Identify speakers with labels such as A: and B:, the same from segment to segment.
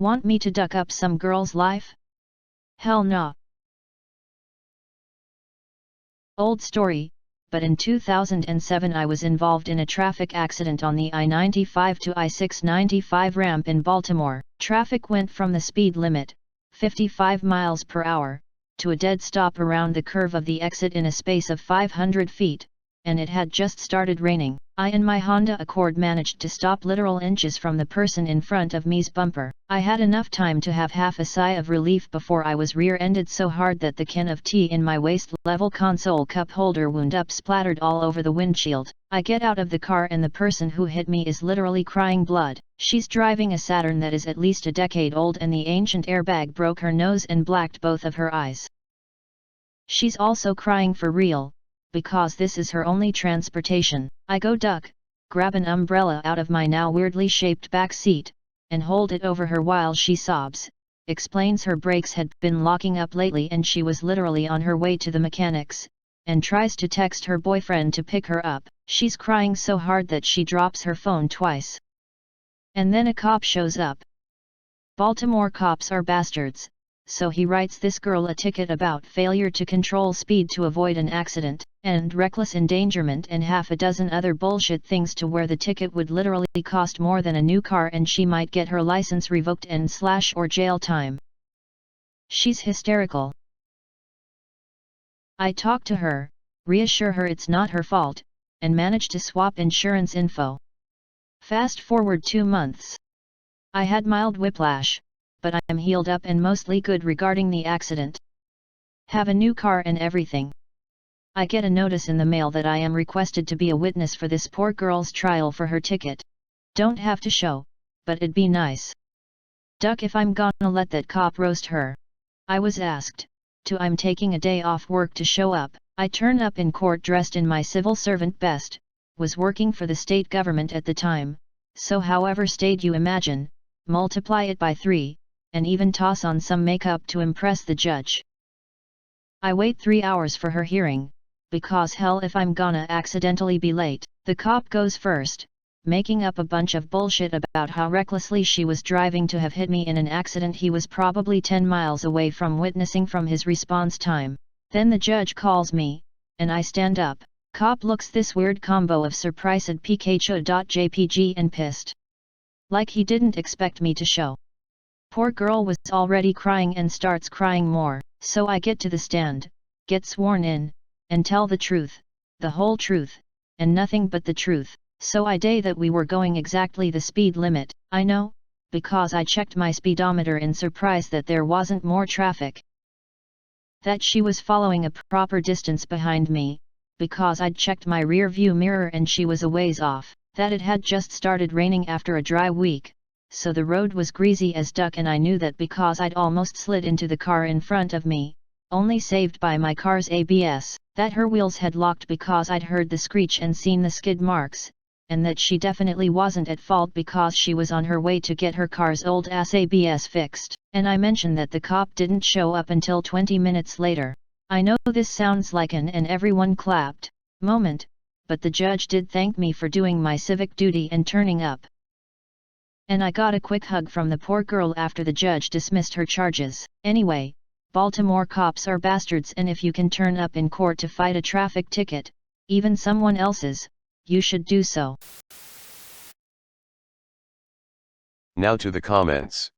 A: Want me to duck up some girl's life? Hell nah. Old story, but in 2007 I was involved in a traffic accident on the I-95 to I-695 ramp in Baltimore. Traffic went from the speed limit, 55 miles per hour, to a dead stop around the curve of the exit in a space of 500 feet, and it had just started raining. I and my Honda Accord managed to stop literal inches from the person in front of me's bumper. I had enough time to have half a sigh of relief before I was rear-ended so hard that the can of tea in my waist-level console cup holder wound up splattered all over the windshield. I get out of the car and the person who hit me is literally crying blood. She's driving a Saturn that is at least a decade old and the ancient airbag broke her nose and blacked both of her eyes. She's also crying for real, because this is her only transportation. I go duck, grab an umbrella out of my now weirdly shaped back seat, and hold it over her while she sobs, explains her brakes had been locking up lately and she was literally on her way to the mechanics, and tries to text her boyfriend to pick her up. She's crying so hard that she drops her phone twice. And then a cop shows up. Baltimore cops are bastards, so he writes this girl a ticket about failure to control speed to avoid an accident, and reckless endangerment and half a dozen other bullshit things to where the ticket would literally cost more than a new car and she might get her license revoked and or jail time. She's hysterical. I talk to her, reassure her it's not her fault, and manage to swap insurance info. Fast forward 2 months. I had mild whiplash, but I am healed up and mostly good regarding the accident. Have a new car and everything. I get a notice in the mail that I am requested to be a witness for this poor girl's trial for her ticket. Don't have to show, but it'd be nice. Duck if I'm gonna let that cop roast her. I was asked to. I'm taking a day off work to show up. I turn up in court dressed in my civil servant best, was working for the state government at the time, so however state you imagine, multiply it by 3, and even toss on some makeup to impress the judge. I wait 3 hours for her hearing, because hell if I'm gonna accidentally be late. The cop goes first, making up a bunch of bullshit about how recklessly she was driving to have hit me in an accident he was probably 10 miles away from witnessing from his response time. Then the judge calls me, and I stand up. Cop looks this weird combo of surprised Pikachu.jpg and pissed. Like he didn't expect me to show. Poor girl was already crying and starts crying more, so I get to the stand, get sworn in, and tell the truth, the whole truth, and nothing but the truth. So I day that we were going exactly the speed limit. I know, because I checked my speedometer in surprise that there wasn't more traffic. That she was following a proper distance behind me, because I'd checked my rear view mirror and she was a ways off. That it had just started raining after a dry week, so the road was greasy as duck and I knew that because I'd almost slid into the car in front of me, only saved by my car's ABS, that her wheels had locked because I'd heard the screech and seen the skid marks, and that she definitely wasn't at fault because she was on her way to get her car's old-ass ABS fixed. And I mentioned that the cop didn't show up until 20 minutes later. I know this sounds like an and everyone clapped moment, but the judge did thank me for doing my civic duty and turning up. And I got a quick hug from the poor girl after the judge dismissed her charges. Anyway, Baltimore cops are bastards, and if you can turn up in court to fight a traffic ticket, even someone else's, you should do so.
B: Now to the comments.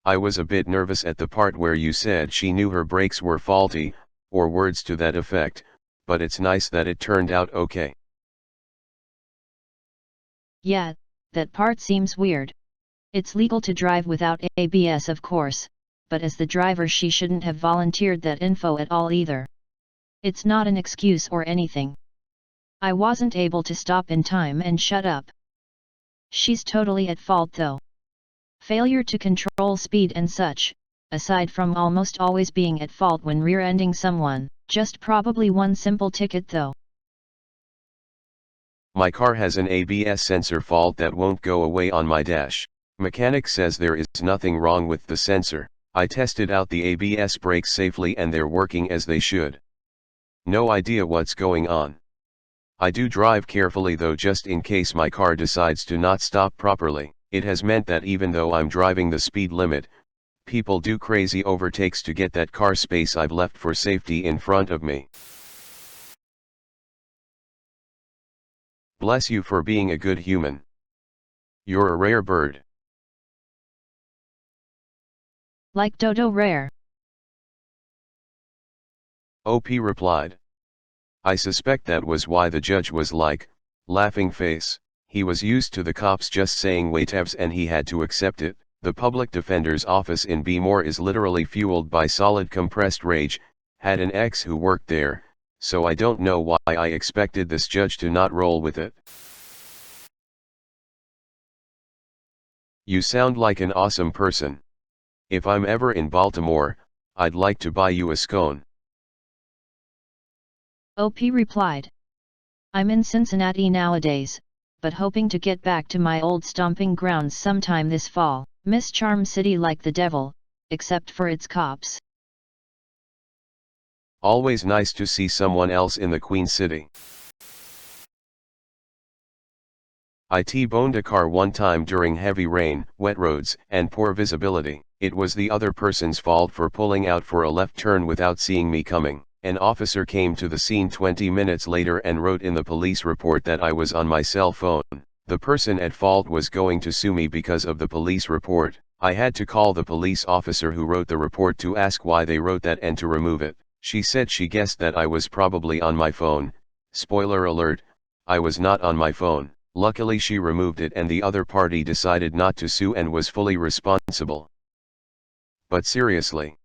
B: I was a bit nervous at the part where you said she knew her brakes were faulty, or words to that effect, but it's nice that it turned out okay.
A: Yeah, that part seems weird. It's legal to drive without ABS of course, but as the driver she shouldn't have volunteered that info at all either. It's not an excuse or anything. I wasn't able to stop in time and shut up. She's totally at fault though. Failure to control speed and such, aside from almost always being at fault when rear-ending someone, just probably one simple ticket though.
B: My car has an ABS sensor fault that won't go away on my dash. Mechanic says there is nothing wrong with the sensor. I tested out the ABS brakes safely and they're working as they should. No idea what's going on. I do drive carefully though, just in case my car decides to not stop properly. It has meant that even though I'm driving the speed limit, people do crazy overtakes to get that car space I've left for safety in front of me. Bless you for being a good human. You're a rare bird.
A: Like dodo rare.
B: OP replied. I suspect that was why the judge was like, laughing face. He was used to the cops just saying whatevs and he had to accept it. The public defender's office in Bmore is literally fueled by solid compressed rage. Had an ex who worked there, so I don't know why I expected this judge to not roll with it. You sound like an awesome person. If I'm ever in Baltimore, I'd like to buy you a scone.
A: OP replied. I'm in Cincinnati nowadays, but hoping to get back to my old stomping grounds sometime this fall. Miss Charm City like the devil, except for its cops.
B: Always nice to see someone else in the Queen City. I T-boned a car one time during heavy rain, wet roads, and poor visibility. It was the other person's fault for pulling out for a left turn without seeing me coming. An officer came to the scene 20 minutes later and wrote in the police report that I was on my cell phone. The person at fault was going to sue me because of the police report. I had to call the police officer who wrote the report to ask why they wrote that and to remove it. She said she guessed that I was probably on my phone. Spoiler alert, I was not on my phone. Luckily she removed it and the other party decided not to sue and was fully responsible. But seriously.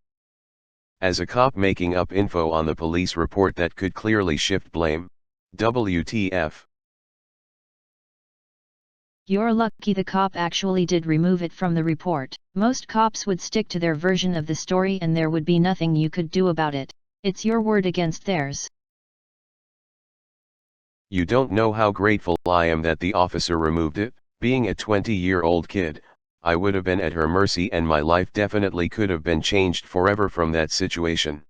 B: As a cop making up info on the police report that could clearly shift blame? WTF.
A: You're lucky the cop actually did remove it from the report. Most cops would stick to their version of the story and there would be nothing you could do about it. It's your word against theirs.
B: You don't know how grateful I am that the officer removed it. Being a 20-year-old kid, I would have been at her mercy and my life definitely could have been changed forever from that situation.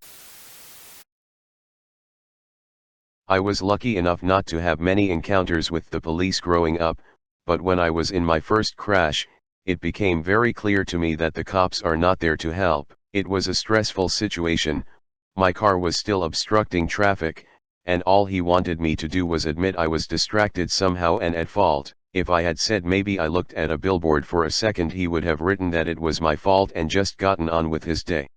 B: I was lucky enough not to have many encounters with the police growing up, but when I was in my first crash, it became very clear to me that the cops are not there to help. It was a stressful situation, my car was still obstructing traffic, and all he wanted me to do was admit I was distracted somehow and at fault. If I had said maybe I looked at a billboard for a second, he would have written that it was my fault and just gotten on with his day.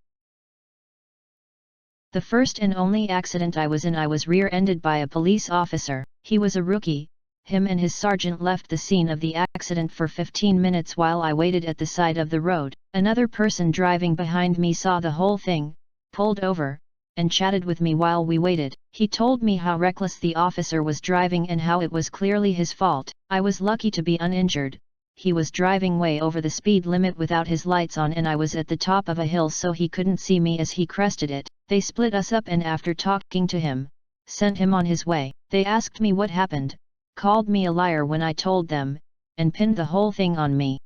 A: The first and only accident I was in, I was rear-ended by a police officer. He was a rookie. Him and his sergeant left the scene of the accident for 15 minutes while I waited at the side of the road. Another person driving behind me saw the whole thing, pulled over, and chatted with me while we waited. He told me how reckless the officer was driving and how it was clearly his fault. I was lucky to be uninjured. He was driving way over the speed limit without his lights on and I was at the top of a hill so he couldn't see me as he crested it. They split us up and after talking to him, sent him on his way. They asked me what happened, called me a liar when I told them, and pinned the whole thing on me.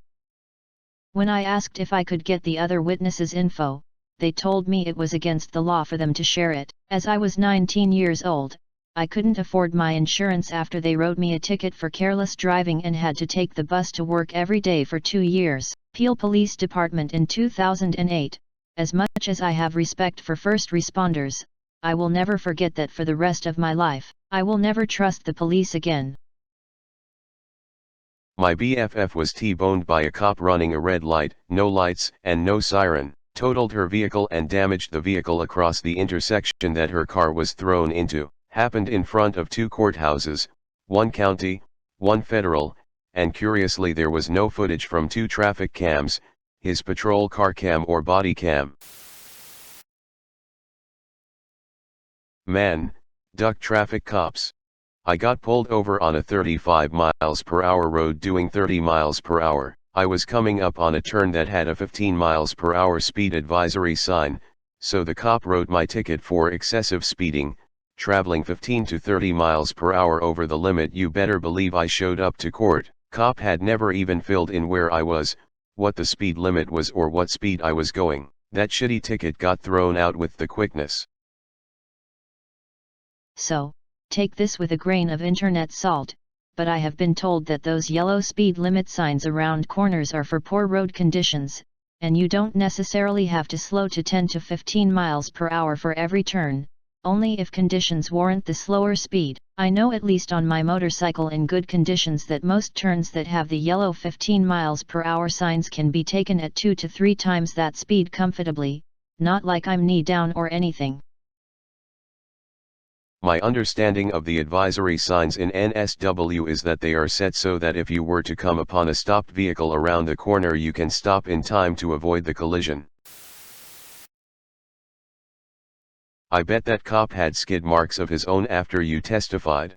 A: When I asked if I could get the other witnesses' info, they told me it was against the law for them to share it. As I was 19 years old, I couldn't afford my insurance after they wrote me a ticket for careless driving and had to take the bus to work every day for 2 years. Peel Police Department in 2008. As much as I have respect for first responders, I will never forget that for the rest of my life. I will never trust the police again.
B: My BFF was T-boned by a cop running a red light, no lights, and no siren, totaled her vehicle and damaged the vehicle across the intersection that her car was thrown into. Happened in front of 2 courthouses, one county, one federal, and curiously there was no footage from 2 traffic cams, his patrol car cam or body cam. Man, duck traffic cops. I got pulled over on a 35 miles per hour road doing 30 miles per hour. I was coming up on a turn that had a 15 miles per hour speed advisory sign, so the cop wrote my ticket for excessive speeding, traveling 15 to 30 miles per hour over the limit. You better believe I showed up to court. Cop had never even filled in where I was, what the speed limit was or what speed I was going. That shitty ticket got thrown out with the quickness.
A: So, take this with a grain of internet salt. but I have been told that those yellow speed limit signs around corners are for poor road conditions, and you don't necessarily have to slow to 10 to 15 miles per hour for every turn, only if conditions warrant the slower speed. I know at least on my motorcycle in good conditions that most turns that have the yellow 15 miles per hour signs can be taken at 2 to 3 times that speed comfortably, not like I'm knee down or anything.
B: My understanding of the advisory signs in NSW is that they are set so that if you were to come upon a stopped vehicle around the corner you can stop in time to avoid the collision. I bet that cop had skid marks of his own after you testified.